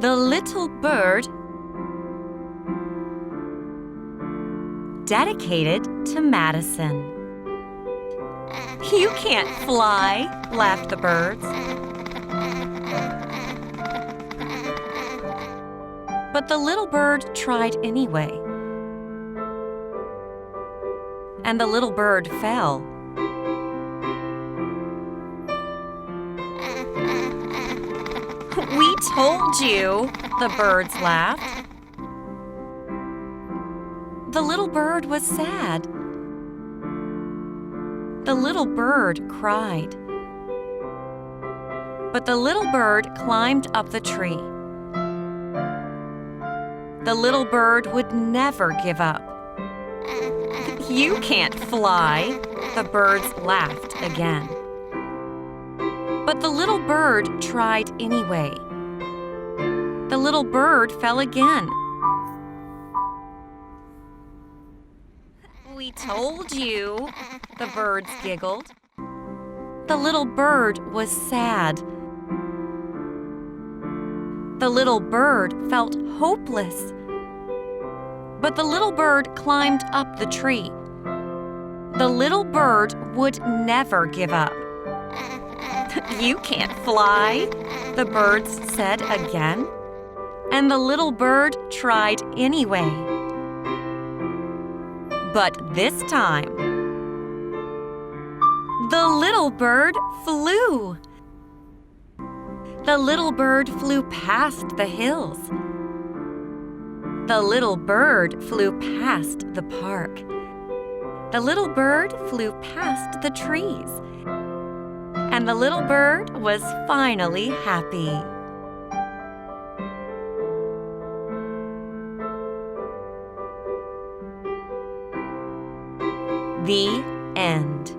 The little bird dedicated to Madison. You can't fly, laughed the birds. But the little bird tried anyway. And the little bird fell. We told you, the birds laughed. The little bird was sad. The little bird cried. But the little bird climbed up the tree. The little bird would never give up. You can't fly, the birds laughed again. But the little bird tried anyway. The little bird fell again. We told you, the birds giggled. The little bird was sad. The little bird felt hopeless. But the little bird climbed up the tree. The little bird would never give up. You can't fly, the birds said again. And the little bird tried anyway. But this time, the little bird flew. The little bird flew past the hills. The little bird flew past the park. The little bird flew past the trees. And the little bird was finally happy. The end.